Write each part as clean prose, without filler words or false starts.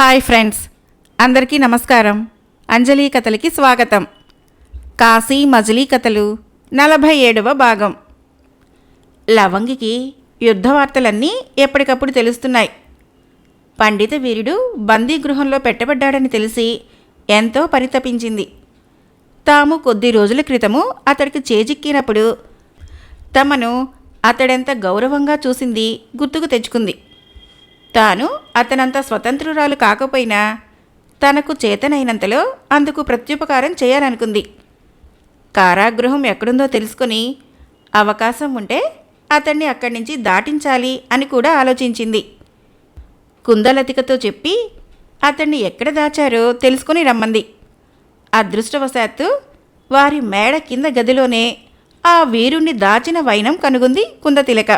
Hi friends, అందరికీ నమస్కారం. అంజలి కథలకి స్వాగతం. కాశీ మజిలీ కథలు 47వ భాగం. లవంగికి యుద్ధ వార్తలన్నీ ఎప్పటికప్పుడు తెలుస్తున్నాయి. పండిత వీరుడు బందీగృహంలో పెట్టబడ్డాడని తెలిసి ఎంతో పరితపించింది. తాము కొద్ది రోజుల క్రితము అతడికి చేజిక్కినప్పుడు తమను అతడెంత గౌరవంగా చూసింది గుర్తుకు తెచ్చుకుంది. తాను అతనంత స్వతంత్రురాలు కాకపోయినా తనకు చేతనైనంతలో అందుకు ప్రత్యుపకారం చేయాలనుకుంది. కారాగృహం ఎక్కడుందో తెలుసుకొని అవకాశం ఉంటే అతన్ని అక్కడి నుంచి దాటించాలి అని కూడా ఆలోచించింది. కుందలతికతో చెప్పి అతన్ని ఎక్కడ దాచారో తెలుసుకొని రమ్మంది. అదృష్టవశాత్తు వారి మేడ కింద గదిలోనే ఆ వీరుణ్ణి దాచిన వైనం కనుగొంది కుందతిలక.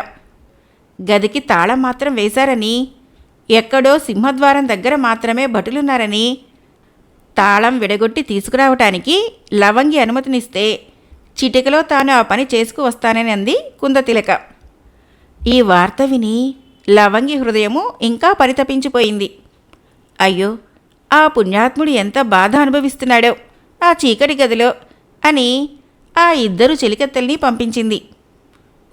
గదికి తాళం మాత్రం వేశారని, ఎక్కడో సింహద్వారం దగ్గర మాత్రమే భటులున్నారని, తాళం విడగొట్టి తీసుకురావటానికి లవంగి అనుమతినిస్తే చిటికలో తాను ఆ పని చేసుకువస్తానని అంది కుందతిలక. ఈ వార్త విని లవంగి హృదయము ఇంకా పరితపించిపోయింది. అయ్యో, ఆ పుణ్యాత్ముడు ఎంత బాధ అనుభవిస్తున్నాడో ఆ చీకటి గదిలో అని ఆ ఇద్దరు చెలికత్తెల్ని పంపించింది.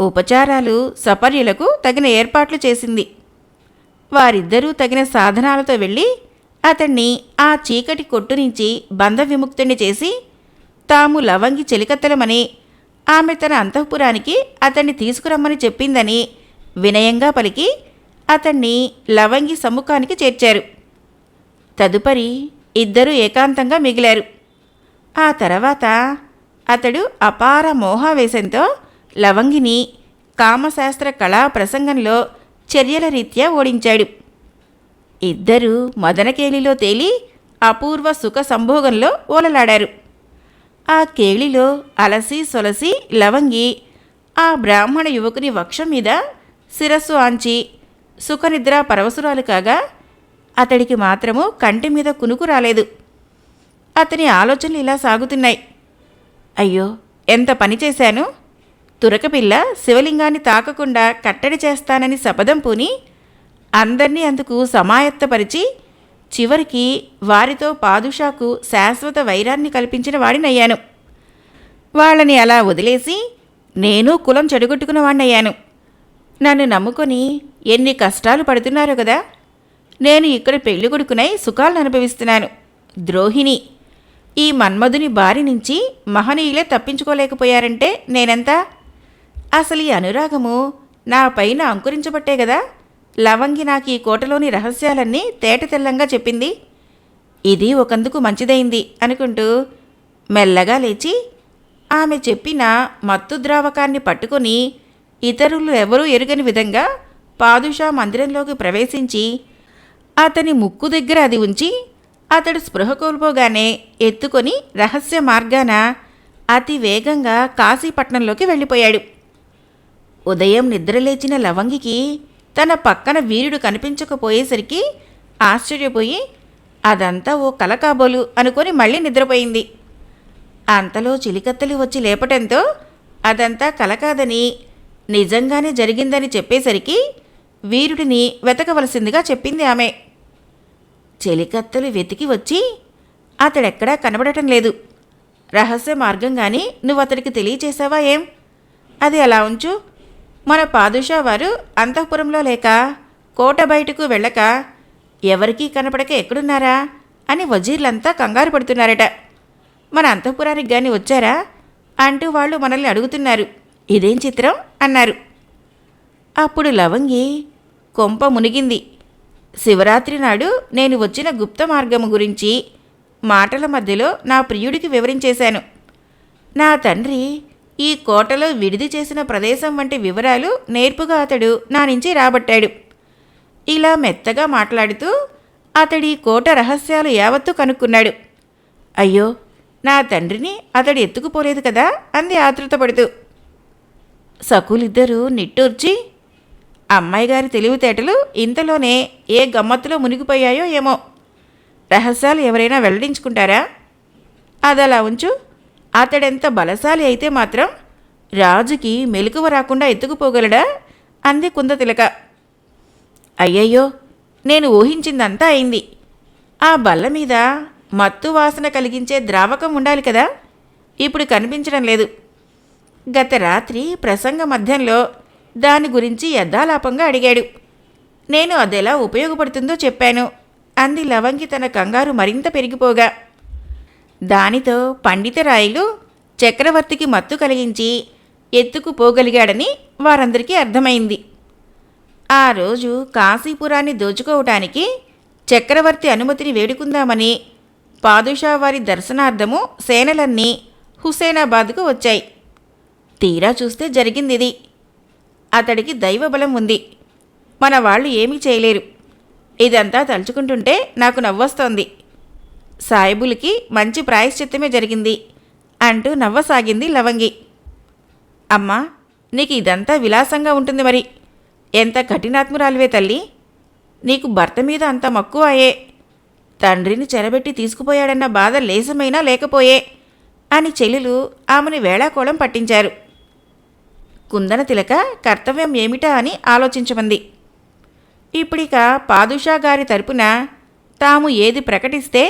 ఉపచారాలు సపర్యులకు తగిన ఏర్పాట్లు చేసింది. వారిద్దరూ తగిన సాధనాలతో వెళ్ళి అతన్ని ఆ చీకటి కొట్టు నుంచి బంధ విముక్తుణ్ణి చేసి తాము లవంగి చెలికత్తెలమని, ఆమె తన అంతఃపురానికి అతన్ని తీసుకురమ్మని చెప్పిందని వినయంగా పలికి అతన్ని లవంగి సమ్ముఖానికి చేర్చారు. తదుపరి ఇద్దరూ ఏకాంతంగా మిగిలారు. ఆ తర్వాత అతడు అపార మోహావేశంతో లవంగిని కామశాస్త్ర కళా ప్రసంగంలో చర్యల రీత్యా ఓడించాడు. ఇద్దరూ మదనకేళిలో తేలి అపూర్వ సుఖ సంభోగంలో ఓలలాడారు. ఆ కేళిలో అలసి సొలసి లవంగి ఆ బ్రాహ్మణ యువకుని వక్షం మీద శిరస్సు ఆంచి సుఖనిద్ర పరవశురాలు కాగా అతడికి మాత్రము కంటి మీద కునుకు రాలేదు. అతని ఆలోచనలు ఇలా సాగుతున్నాయి. అయ్యో, ఎంత పని చేశాను! తురకపిల్ల శివలింగాన్ని తాకకుండా కట్టడి చేస్తానని శపథం పూని అందర్నీ అందుకు సమాయత్తపరిచి చివరికి వారితో పాదుషాకు శాశ్వత వైరాన్ని కల్పించిన వాడినయ్యాను. వాళ్ళని అలా వదిలేసి నేను కులం చెడగొట్టుకున్న వాడినయ్యాను. నన్ను నమ్ముకొని ఎన్ని కష్టాలు పడుతున్నారో కదా. నేను ఇక్కడ పెళ్లి కొడుకునై సుఖాలను అనుభవిస్తున్నాను. ద్రోహిణి! ఈ మన్మధుని బారి నుంచి మహనీయులే తప్పించుకోలేకపోయారంటే నేనెంత? అసలు ఈ అనురాగము నా పైన అంకురించబట్టే కదా లవంగి నాకు ఈ కోటలోని రహస్యాలన్నీ తేటతెల్లంగా చెప్పింది. ఇది ఒకందుకు మంచిదైంది అనుకుంటూ మెల్లగా లేచి ఆమె చెప్పిన మత్తు ద్రావకాన్ని పట్టుకొని ఇతరులు ఎవరూ ఎరుగని విధంగా పాదుషా మందిరంలోకి ప్రవేశించి అతని ముక్కు దగ్గర అది ఉంచి అతడు స్పృహ కోల్పోగానే ఎత్తుకొని రహస్య మార్గాన అతి వేగంగా కాశీపట్నంలోకి వెళ్ళిపోయాడు. ఉదయం నిద్రలేచిన లవంగికి తన పక్కన వీరుడు కనిపించకపోయేసరికి ఆశ్చర్యపోయి అదంతా ఓ కల కాబోలు అనుకొని మళ్ళీ నిద్రపోయింది. అంతలో చిలికత్తెలు వచ్చి లేపటంతో అదంతా కల కాదని నిజంగానే జరిగిందని చెప్పేసరికి వీరుడిని వెతకవలసిందిగా చెప్పింది ఆమె. చెలికత్తెలు వెతికి వచ్చి అతడెక్కడా కనబడటం లేదు. రహస్య మార్గంగాని నువ్వు అతడికి తెలియచేశావా ఏం? అది అలా ఉంచు. మన పాదుషా వారు అంతఃపురంలో లేక కోట బయటకు వెళ్ళక ఎవరికీ కనపడక ఎక్కడున్నారా అని వజీర్లంతా కంగారు పడుతున్నారట. మన అంతఃపురానికి గాని వచ్చారా అంటూ వాళ్ళు మనల్ని అడుగుతున్నారు. ఇదేం చిత్రం అన్నారు. అప్పుడు లవంగి కొంప మునిగింది. శివరాత్రి నాడు నేను వచ్చిన గుప్త మార్గము గురించి మాటల మధ్యలో నా ప్రియుడికి వివరించేశాను. నా తండ్రి ఈ కోటలో విడిది చేసిన ప్రదేశం వంటి వివరాలు నేర్పుగా అతడు నా నుంచి రాబట్టాడు. ఇలా మెత్తగా మాట్లాడుతూ అతడి కోట రహస్యాలు యావత్తూ కనుక్కున్నాడు. అయ్యో, నా తండ్రిని అతడు ఎత్తుకుపోలేదు కదా అంది ఆతృతపడుతూ. సకులిద్దరూ నిట్టూర్చి అమ్మాయి గారి తెలివితేటలు ఇంతలోనే ఏ గమ్మత్తులో మునిగిపోయాయో ఏమో. రహస్యాలు ఎవరైనా వెల్లడించుకుంటారా? అదలా ఉంచు. అతడెంత బలశాలి అయితే మాత్రం రాజుకి మెలకువ రాకుండా ఎత్తుకుపోగలడా అంది కుందతిలక. అయ్యయ్యో, నేను ఊహించిందంతా అయింది. ఆ బల్ల మీద మత్తు వాసన కలిగించే ద్రావకం ఉండాలి కదా, ఇప్పుడు కనిపించడం లేదు. గత రాత్రి ప్రసంగ మధ్యంలో దాని గురించి యథాలాపంగా అడిగాడు. నేను అదెలా ఉపయోగపడుతుందో చెప్పాను అంది లవంగి తన కంగారు మరింత పెరిగిపోగా. దానితో పండితరాయలు చక్రవర్తికి మత్తు కలిగించి ఎత్తుకుపోగలిగాడని వారందరికీ అర్థమైంది. ఆ రోజు కాశీపురాన్ని దోచుకోవటానికి చక్రవర్తి అనుమతిని వేడుకుందామని పాదుషా వారి దర్శనార్థము సేనలన్నీ హుసేనాబాద్కు వచ్చాయి. తీరా చూస్తే జరిగిందిది. అతడికి దైవబలం ఉంది, మన వాళ్ళు ఏమీ చేయలేరు. ఇదంతా తలుచుకుంటుంటే నాకు నవ్వొస్తోంది. సాయిబులకి మంచి ప్రాయశ్చిత్తమే జరిగింది అంటూ నవ్వసాగింది లవంగి. అమ్మా, నీకు ఇదంతా విలాసంగా ఉంటుంది మరి. ఎంత కఠినాత్మురాలివే తల్లి. నీకు భర్త మీద అంత మక్కువాయే. తండ్రిని చెరబెట్టి తీసుకుపోయాడన్న బాధ లేసమైనా లేకపోయే అని చెల్లెలు ఆమెను వేళాకోళం పట్టించారు. కుందన తిలక కర్తవ్యం ఏమిటా అని ఆలోచించమంది. ఇప్పుడిక పాదుషా గారి తరపున తాము ఏది ప్రకటిస్తే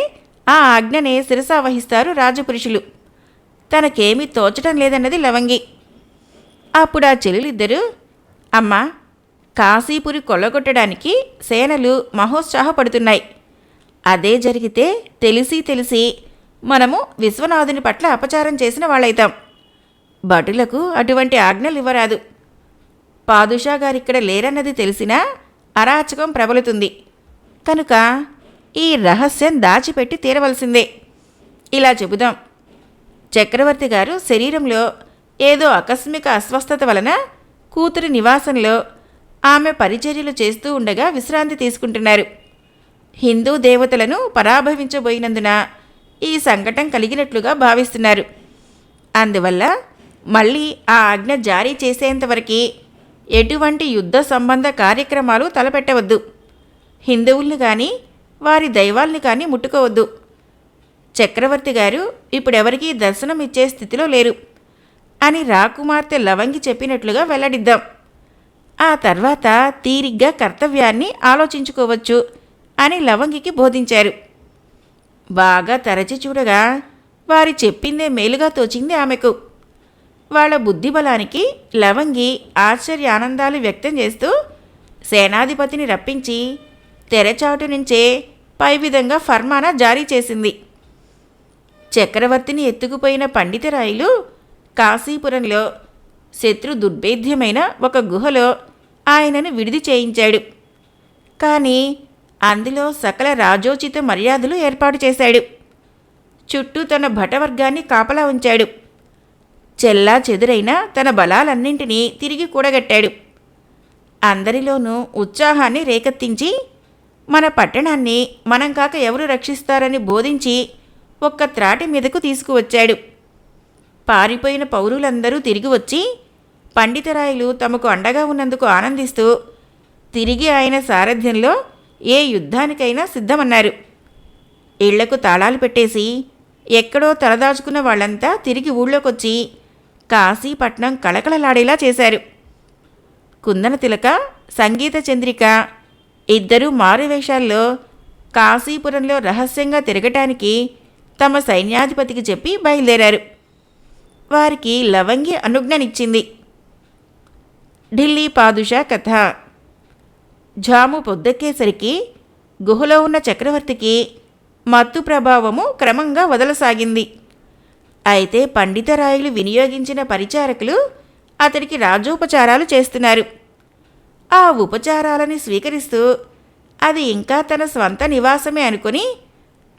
ఆ ఆజ్ఞనే శిరసావహిస్తారు రాజపురుషులు. తనకేమీ తోచటం లేదన్నది లవంగి. అప్పుడు ఆ చెల్లెలిద్దరూ, అమ్మా, కాశీపురి కొల్లగొట్టడానికి సేనలు మహోత్సాహపడుతున్నాయి. అదే జరిగితే తెలిసి మనము విశ్వనాథుని పట్ల అపచారం చేసిన వాళ్ళైతాం. భటులకు అటువంటి ఆజ్ఞలు ఇవ్వరాదు. పాదుషా గారిక్కడ లేరన్నది తెలిసినా అరాచకం ప్రబలుతుంది. కనుక ఈ రహస్యం దాచిపెట్టి తీరవలసిందే. ఇలా చెబుదాం, చక్రవర్తి గారు శరీరంలో ఏదో ఆకస్మిక అస్వస్థత వలన కూతురి నివాసంలో ఆమె పరిచర్యలు చేస్తూ ఉండగా విశ్రాంతి తీసుకుంటున్నారు. హిందూ దేవతలను పరాభవించబోయినందున ఈ సంకటం కలిగినట్లుగా భావిస్తున్నారు. అందువల్ల మళ్ళీ ఆ ఆజ్ఞ జారీ చేసేంతవరకు ఎటువంటి యుద్ధ సంబంధ కార్యక్రమాలు తలపెట్టవద్దు. హిందువుల్ని కానీ వారి దైవాల్ని కానీ ముట్టుకోవద్దు. చక్రవర్తి గారు ఇప్పుడెవరికీ దర్శనం ఇచ్చే స్థితిలో లేరు అని రాకుమార్తె లవంగి చెప్పినట్లుగా వెల్లడిద్దాం. ఆ తర్వాత తీరిగ్గా కర్తవ్యాన్ని ఆలోచించుకోవచ్చు అని లవంగికి బోధించారు. బాగా తరచి చూడగా వారి చెప్పిందే మేలుగా తోచింది ఆమెకు. వాళ్ళ బుద్ధిబలానికి లవంగి ఆశ్చర్యానందాలు వ్యక్తం చేస్తూ సేనాధిపతిని రప్పించి తెరచాటు నుంచే పై విధంగా ఫర్మానా జారీ చేసింది. చక్రవర్తిని ఎత్తుకుపోయిన పండితరాయలు కాశీపురంలో శత్రు దుర్భేద్యమైన ఒక గుహలో ఆయనను విడిది చేయించాడు. కానీ అందులో సకల రాజోచిత మర్యాదలు ఏర్పాటు చేశాడు. చుట్టూ తన భటవర్గాన్ని కాపలా ఉంచాడు. చెల్లా చెదురైన తన బలాలన్నింటినీ తిరిగి కూడగట్టాడు. అందరిలోనూ ఉత్సాహాన్ని రేకెత్తించి మన పట్టణాన్ని మనం కాక ఎవరు రక్షిస్తారని బోధించి ఒక్క త్రాటి మీదకు తీసుకువచ్చాడు. పారిపోయిన పౌరులందరూ తిరిగి వచ్చి పండితరాయలు తమకు అండగా ఉన్నందుకు ఆనందిస్తూ తిరిగి ఆయన సారథ్యంలో ఏ యుద్ధానికైనా సిద్ధమన్నారు. ఇళ్లకు తాళాలు పెట్టేసి ఎక్కడో తలదాచుకున్న వాళ్ళంతా తిరిగి ఊళ్ళోకొచ్చి కాశీపట్నం కళకళలాడేలా చేశారు. కుందన తిలక, సంగీత చంద్రిక ఇద్దరూ మారువేషాల్లో కాశీపురంలో రహస్యంగా తిరగటానికి తమ సైన్యాధిపతికి చెప్పి బయలుదేరారు. వారికి లవంగి అనుజ్ఞనిచ్చింది. ఢిల్లీ పాదుషా కథ. జాము పొద్దెక్కేసరికి గుహలో ఉన్న చక్రవర్తికి మత్తు ప్రభావము క్రమంగా వదలసాగింది. అయితే పండితరాయలు వినియోగించిన పరిచారకులు అతడికి రాజోపచారాలు చేస్తున్నారు. ఆ ఉపచారాలని స్వీకరిస్తూ అది ఇంకా తన స్వంత నివాసమే అనుకుని,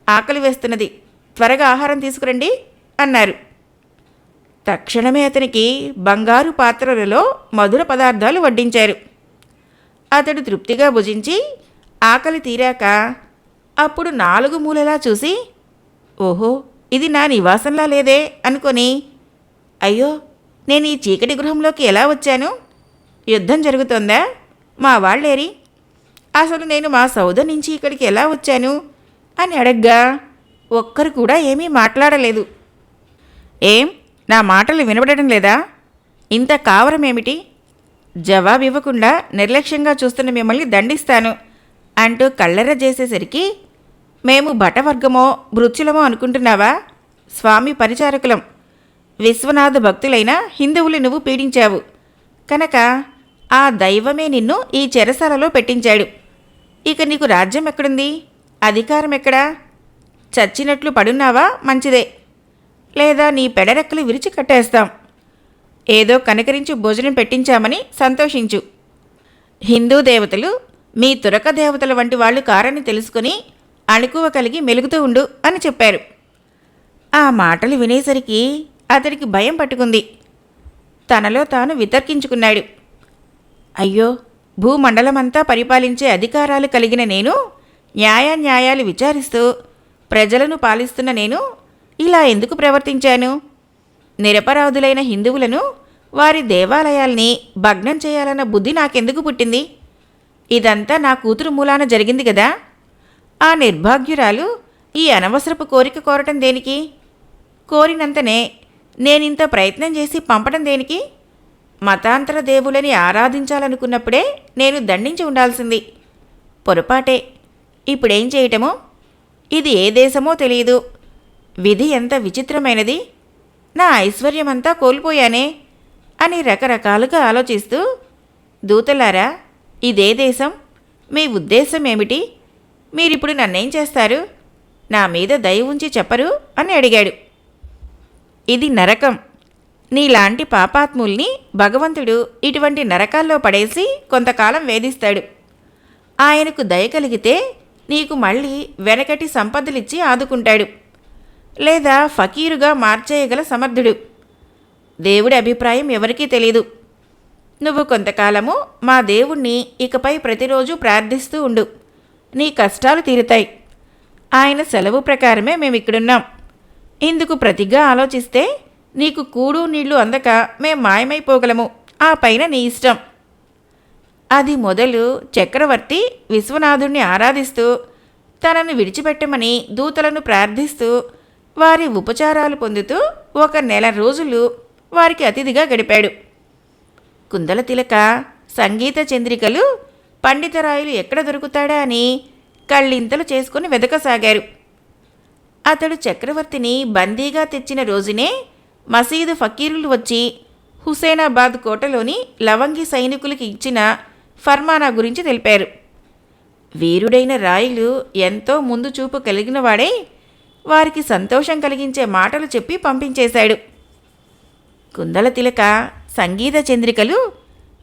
ఆకలి వేస్తున్నది, త్వరగా ఆహారం తీసుకురండి అన్నారు. తక్షణమే అతనికి బంగారు పాత్రలలో మధుర పదార్థాలు వడ్డించారు. అతడు తృప్తిగా భుజించి ఆకలి తీరాక అప్పుడు 4 మూలలా చూసి, ఓహో, ఇది నా నివాసంలా లేదే అనుకొని, అయ్యో, నేను ఈ చీకటి గృహంలోకి ఎలా వచ్చాను? యుద్ధం జరుగుతోందా? మా వాళ్ళేరి? అసలు నేను మా సౌద నుంచి ఇక్కడికి ఎలా వచ్చాను అని అడగ్గా ఒక్కరు కూడా ఏమీ మాట్లాడలేదు. ఏం, నా మాటలు వినబడటం లేదా? ఇంత కావరమేమిటి? జవాబివ్వకుండా నిర్లక్ష్యంగా చూస్తున్న మిమ్మల్ని దండిస్తాను అంటూ కళ్ళెర్ర చేసేసరికి మేము భటవర్గమో భృత్యులమో అనుకుంటున్నావా? స్వామి పరిచారకులం. విశ్వనాథ భక్తులైన హిందువులు నువ్వు పీడించావు కనుక ఆ దైవమే నిన్ను ఈ చెరసాలలో పెట్టించాడు. ఇక నీకు రాజ్యం ఎక్కడుంది? అధికారం ఎక్కడా? చచ్చినట్లు పడున్నావా? మంచిదే. లేదా నీ పెడరెక్కలు విరిచి కట్టేస్తాం. ఏదో కనకరించి భోజనం పెట్టించామని సంతోషించు. హిందూ దేవతలు మీ తురక దేవతల వంటి వాళ్ళు కారని తెలుసుకుని అణుకువ కలిగి మెలుగుతూ ఉండు అని చెప్పారు. ఆ మాటలు వినేసరికి అతడికి భయం పట్టుకుంది. తనలో తాను వితర్కించుకున్నాడు. అయ్యో, భూమండలమంతా పరిపాలించే అధికారాలు కలిగిన నేను, న్యాయాలు విచారిస్తూ ప్రజలను పాలిస్తున్న నేను ఇలా ఎందుకు ప్రవర్తించాను? నిరపరాధులైన హిందువులను, వారి దేవాలయాల్ని భగ్నం చేయాలన్న బుద్ధి నాకెందుకు పుట్టింది? ఇదంతా నా కూతురు మూలాన జరిగింది కదా. ఆ నిర్భాగ్యురాలు ఈ అనవసరపు కోరిక కోరటం దేనికి? కోరినంతనే నేనింత ప్రయత్నం చేసి పంపడం దేనికి? మతాంతర దేవులని ఆరాధించాలనుకున్నప్పుడే నేను దండించి ఉండాల్సింది. పొరపాటే. ఇప్పుడేం చేయటమో? ఇది ఏ దేశమో తెలియదు. విధి ఎంత విచిత్రమైనది. నా ఐశ్వర్యమంతా కోల్పోయానే అని రకరకాలుగా ఆలోచిస్తూ, దూతలారా, ఇదే దేశం? మీ ఉద్దేశం ఏమిటి? మీరిప్పుడు నన్నేం చేస్తారు? నా మీద దయ ఉంచి చెప్పరు అని అడిగాడు. ఇది నరకం. నీలాంటి పాపాత్ముల్ని భగవంతుడు ఇటువంటి నరకాల్లో పడేసి కొంతకాలం వేధిస్తాడు. ఆయనకు దయ కలిగితే నీకు మళ్ళీ వెనకటి సంపదలిచ్చి ఆదుకుంటాడు. లేదా ఫకీరుగా మార్చేయగల సమర్థుడు. దేవుడి అభిప్రాయం ఎవరికీ తెలీదు. నువ్వు కొంతకాలము మా దేవుణ్ణి ఇకపై ప్రతిరోజు ప్రార్థిస్తూ ఉండు. నీ కష్టాలు తీరుతాయి. ఆయన సెలవు ప్రకారమే మేమిక్కడున్నాం. ఇందుకు ప్రతిగా ఆలోచిస్తే నీకు కూడు నీళ్లు అందక మేం మాయమైపోగలము. ఆ పైన నీ ఇష్టం. అది మొదలు చక్రవర్తి విశ్వనాథుణ్ణి ఆరాధిస్తూ, తనను విడిచిపెట్టమని దూతలను ప్రార్థిస్తూ, వారి ఉపచారాలు పొందుతూ 1 నెల రోజులు వారికి అతిథిగా గడిపాడు. కుందల తిలక, సంగీత చంద్రికలు, పండితరాయులు ఎక్కడ దొరుకుతాడా అని కళ్ళింతలు చేసుకుని వెదకసాగారు. అతడు చక్రవర్తిని బందీగా తెచ్చిన రోజునే మసీదు ఫకీరులు వచ్చి హుసేనాబాద్ కోటలోని లవంగి సైనికులకి ఇచ్చిన ఫర్మానా గురించి తెలిపారు. వీరుడైన రాయులు ఎంతో ముందు చూపు కలిగినవాడై వారికి సంతోషం కలిగించే మాటలు చెప్పి పంపించేశాడు. కుందల తిలక, సంగీత చంద్రికలు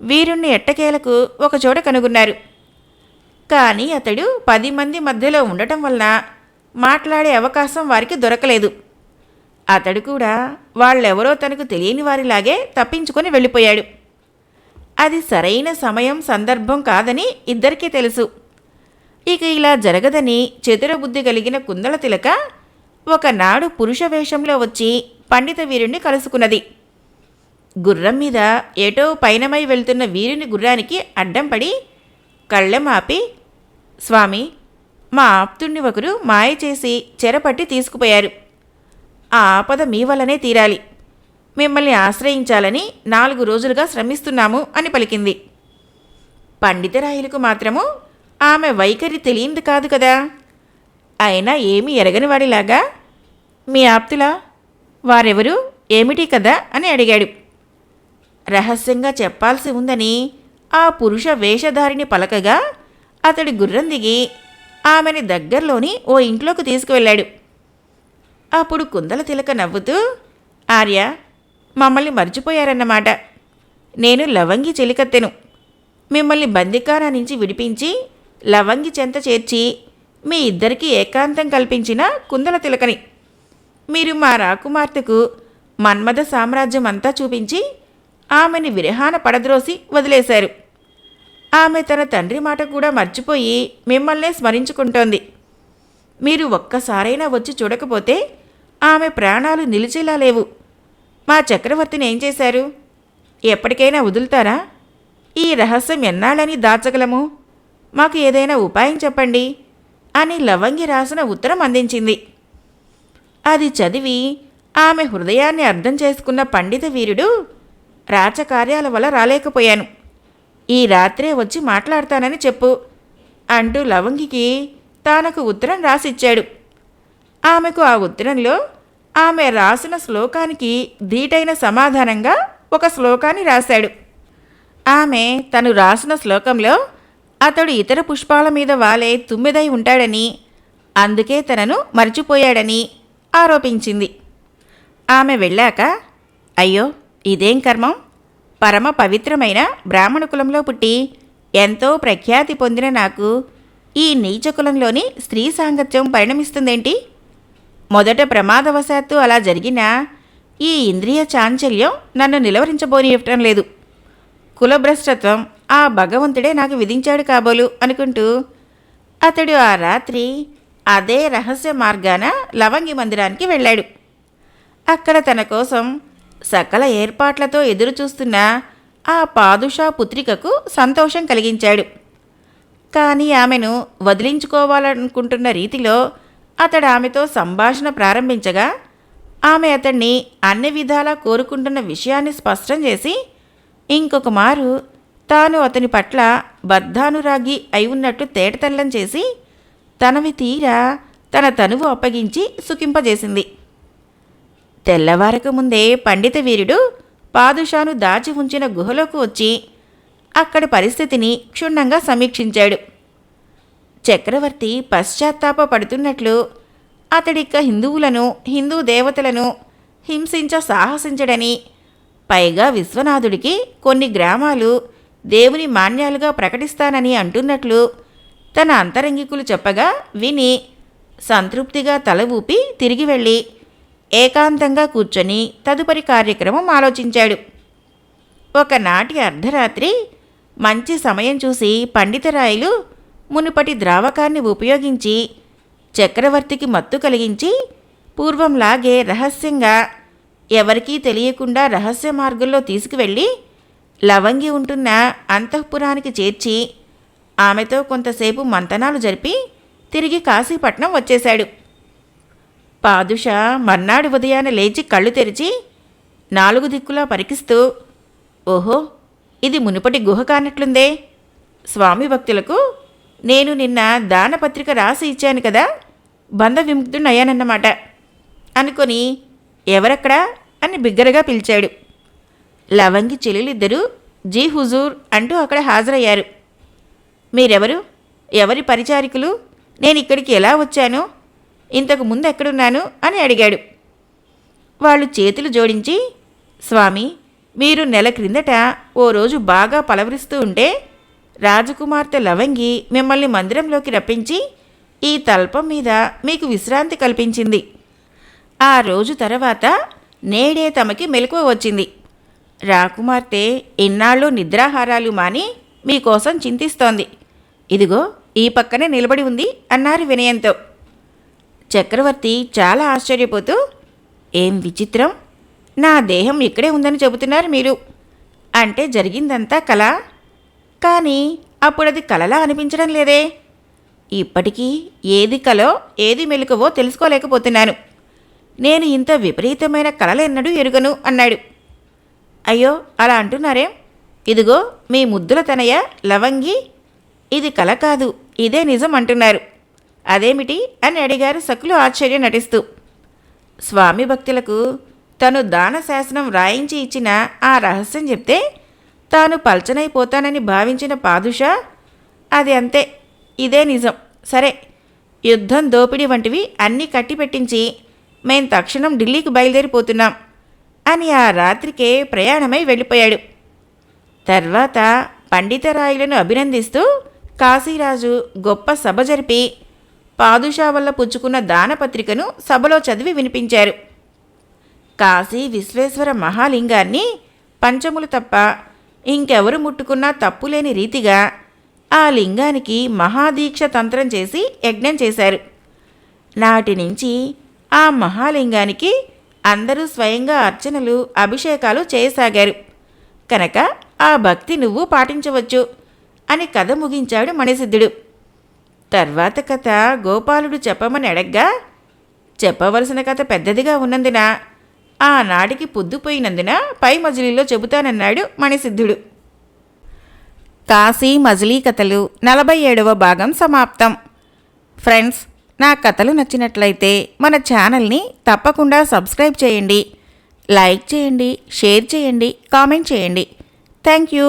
వీరుణ్ణి ఎట్టకేలకు ఒకచోట కనుగొన్నారు. కానీ అతడు 10 మంది మధ్యలో ఉండటం వలన మాట్లాడే అవకాశం వారికి దొరకలేదు. అతడు కూడా వాళ్ళెవరో తనకు తెలియని వారిలాగే తప్పించుకొని వెళ్ళిపోయాడు. అది సరైన సమయం సందర్భం కాదని ఇద్దరికీ తెలుసు. ఇక ఇలా జరగదని చతురబుద్ధి కలిగిన కుందల తిలక ఒకనాడు పురుష వేషంలో వచ్చి పండిత వీరుణ్ణి కలుసుకున్నది. గుర్రం మీద ఏటో పైనమై వెళ్తున్న వీరుని గుర్రానికి అడ్డం పడి కళ్ళెం ఆపి, స్వామి, మా ఆప్తుణ్ణి ఒకరు మాయ చేసి చెరపట్టి తీసుకుపోయారు. ఆ ఆపద మీ వల్లనే తీరాలి. మిమ్మల్ని ఆశ్రయించాలని 4 రోజులుగా శ్రమిస్తున్నాము అని పలికింది. పండితరాయులకు మాత్రము ఆమె వైఖరి తెలియంది కాదు కదా. అయినా ఏమీ ఎరగనివాడిలాగా, మీ ఆప్తులా? వారెవరు, ఏమిటి కదా అని అడిగాడు. రహస్యంగా చెప్పాల్సి ఉందని ఆ పురుష వేషధారిని పలకగా అతడి గుర్రం దిగి ఆమెని దగ్గరలోని ఓ ఇంట్లోకి తీసుకువెళ్ళాడు. అప్పుడు కుందల తిలక నవ్వుతూ, ఆర్య, మమ్మల్ని మర్చిపోయారన్నమాట. నేను లవంగి చెలికత్తెను. మిమ్మల్ని బందికానా నుంచి విడిపించి లవంగి చెంత చేర్చి మీ ఇద్దరికీ ఏకాంతం కల్పించిన కుందల తిలకని. మీరు మా రాకుమార్తెకు మన్మథ సామ్రాజ్యం అంతా చూపించి ఆమెని విరహాన పడద్రోసి వదిలేశారు. ఆమె తన తండ్రి మాట కూడా మర్చిపోయి మిమ్మల్నే స్మరించుకుంటోంది. మీరు ఒక్కసారైనా వచ్చి చూడకపోతే ఆమె ప్రాణాలు నిలిచేలా లేవు. మా చక్రవర్తిని ఏం చేశారు? ఎప్పటికైనా వదులుతారా? ఈ రహస్యం ఎన్నాళ్ళని దాచగలము? మాకు ఏదైనా ఉపాయం చెప్పండి అని లవంగి రాసిన ఉత్తరం అందించింది. అది చదివి ఆమె హృదయాన్ని అర్థం చేసుకున్న పండిత వీరుడు, రాచకార్యాల వల్ల రాలేకపోయాను. ఈ రాత్రే వచ్చి మాట్లాడతానని చెప్పు అంటూ లవంగికి తానొక ఉత్తరం రాసిచ్చాడు. ఆమెకు ఆ ఉత్తరంలో ఆమె రాసిన శ్లోకానికి ధీటైన సమాధానంగా ఒక శ్లోకాన్ని రాశాడు. ఆమె తను రాసిన శ్లోకంలో అతడు ఇతర పుష్పాల మీద వాలే తుమ్మెదై ఉంటాడని, అందుకే తనను మర్చిపోయాడని ఆరోపించింది. ఆమె వెళ్ళాక, అయ్యో ఇదేం కర్మం, పరమ పవిత్రమైన బ్రాహ్మణ కులంలో పుట్టి ఎంతో ప్రఖ్యాతి పొందిన నాకు ఈ నీచ కులంలోని స్త్రీ సాంగత్యం పరిణమిస్తుందేంటి? మొదట ప్రమాదవశాత్తు అలా జరిగినా ఈ ఇంద్రియ చాంచల్యం నన్ను నిలవరించబోనివ్వటం లేదు. కులభ్రష్టత్వం ఆ భగవంతుడే నాకు విధించాడు కాబోలు అనుకుంటూ అతడు ఆ రాత్రి అదే రహస్య మార్గాన లవంగి మందిరానికి వెళ్ళాడు. అక్కడ తన కోసం సకల ఏర్పాట్లతో ఎదురుచూస్తున్న ఆ పాదుషా పుత్రికకు సంతోషం కలిగించాడు. కానీ ఆమెను వదిలించుకోవాలనుకుంటున్న రీతిలో అతడు ఆమెతో సంభాషణ ప్రారంభించగా ఆమె అతన్ని అన్ని విధాలా కోరుకుంటున్న విషయాన్ని స్పష్టం చేసి ఇంకొక మారు తాను అతని పట్ల బద్ధానురాగి అయి ఉన్నట్టు తేటతెల్లం చేసి తనవి తీరా తన తనువు అప్పగించి సుఖింపజేసింది. తెల్లవారక ముందే పండిత వీరుడు పాదుషాను దాచి ఉంచిన గుహలోకి వచ్చి అక్కడి పరిస్థితిని క్షుణ్ణంగా సమీక్షించాడు. చక్రవర్తి పశ్చాత్తాప పడుతున్నట్లు అతడిక్క హిందువులను, హిందూ దేవతలను హింసించ సాహసించడని, పైగా విశ్వనాథుడికి కొన్ని గ్రామాలు దేవుని మాన్యాలుగా ప్రకటిస్తానని అంటున్నట్లు తన అంతరంగికులు చెప్పగా విని సంతృప్తిగా తల ఊపి తిరిగి వెళ్ళి ఏకాంతంగా కూర్చొని తదుపరి కార్యక్రమం ఆలోచించాడు. ఒకనాటి అర్ధరాత్రి మంచి సమయం చూసి పండితరాయలు మునుపటి ద్రావకాన్ని ఉపయోగించి చక్రవర్తికి మత్తు కలిగించి పూర్వంలాగే రహస్యంగా ఎవరికీ తెలియకుండా రహస్య మార్గంలో తీసుకువెళ్ళి లవంగి ఉంటున్న అంతఃపురానికి చేర్చి ఆమెతో కొంతసేపు మంతనాలు జరిపి తిరిగి కాశీపట్నం వచ్చేశాడు. పాదుషా మర్నాడు ఉదయాన లేచి కళ్ళు తెరిచి 4 దిక్కులా పరికిస్తూ, ఓహో ఇది మునుపటి గుహ కానట్లుందే, స్వామి భక్తులకు నేను నిన్న దానపత్రిక రాసి ఇచ్చాను కదా, బంధ విముక్తున్నయ్యానన్నమాట అనుకొని ఎవరక్కడా అని బిగ్గరగా పిలిచాడు. లవంగి చెల్లెలిద్దరూ జీ హుజూర్ అంటూ అక్కడ హాజరయ్యారు. మీరెవరు, ఎవరి పరిచారికులు, నేనిక్కడికి ఎలా వచ్చాను, ఇంతకు ముందు ఎక్కడున్నాను అని అడిగాడు. వాళ్ళు చేతులు జోడించి, స్వామి మీరు నెల క్రిందట ఓ రోజు బాగా పలవరిస్తూ ఉంటే రాజకుమార్తె లవంగి మిమ్మల్ని మందిరంలోకి రప్పించి ఈ తల్పం మీద మీకు విశ్రాంతి కల్పించింది. ఆ రోజు తర్వాత నేడే తమకి మెలకువ వచ్చింది. రాకుమార్తె ఇన్నాళ్ళు నిద్రాహారాలు మాని మీకోసం చింతిస్తోంది. ఇదిగో ఈ పక్కనే నిలబడి ఉంది అన్నారు వినయంతో. చక్రవర్తి చాలా ఆశ్చర్యపోతూ, ఏం విచిత్రం, నా దేహం ఇక్కడే ఉందని చెబుతున్నారు మీరు, అంటే జరిగిందంతా కల, కానీ అప్పుడది కలలా అనిపించడం లేదే, ఇప్పటికీ ఏది కలో ఏది మెలకువో తెలుసుకోలేకపోతున్నాను, నేను ఇంత విపరీతమైన కలలెన్నడూ ఎరుగను అన్నాడు. అయ్యో అలా అంటున్నారేం, ఇదిగో మీ ముద్దుల తనయ లవంగి, ఇది కల కాదు ఇదే నిజం అంటున్నారు, అదేమిటి అని అడిగారు సకులు ఆశ్చర్యం నటిస్తూ. స్వామి భక్తులకు తను దాన శాసనం రాయించి ఇచ్చిన ఆ రహస్యం చెప్తే తాను పల్చనైపోతానని భావించిన పాదుషా, అది అంతే, ఇదే నిజం, సరే యుద్ధం దోపిడీ వంటివి అన్నీ కట్టిపెట్టించి మేం తక్షణం ఢిల్లీకి బయలుదేరిపోతున్నాం అని ఆ రాత్రికే ప్రయాణమై వెళ్ళిపోయాడు. తర్వాత పండితరాయులను అభినందిస్తూ కాశీరాజు గొప్ప సభ జరిపి పాదుషా వల్ల పుచ్చుకున్న దానపత్రికను సభలో చదివి వినిపించారు. కాశీ విశ్వేశ్వర మహాలింగాన్ని పంచములు తప్ప ఇంకెవరు ముట్టుకున్నా తప్పులేని రీతిగా ఆ లింగానికి మహాదీక్ష తంత్రం చేసి యజ్ఞం చేశారు. నాటి నుంచి ఆ మహాలింగానికి అందరూ స్వయంగా అర్చనలు అభిషేకాలు చేయసాగారు కనుక ఆ భక్తి నువ్వు పాటించవచ్చు అని కథ ముగించాడు మణిసిద్ధుడు. తర్వాత కథ గోపాలుడు చెప్పమని అడగ్గా చెప్పవలసిన కథ పెద్దదిగా ఉన్నందున ఆనాటికి పొద్దుపోయినందున పై మజిలీలో చెబుతానన్నాడు మణిసిద్ధుడు. కాశీ మజిలీ కథలు 47వ భాగం సమాప్తం. ఫ్రెండ్స్, నా కథలు నచ్చినట్లయితే మన ఛానల్ని తప్పకుండా సబ్స్క్రైబ్ చేయండి, లైక్ చేయండి, షేర్ చేయండి, కామెంట్ చేయండి. Thank you.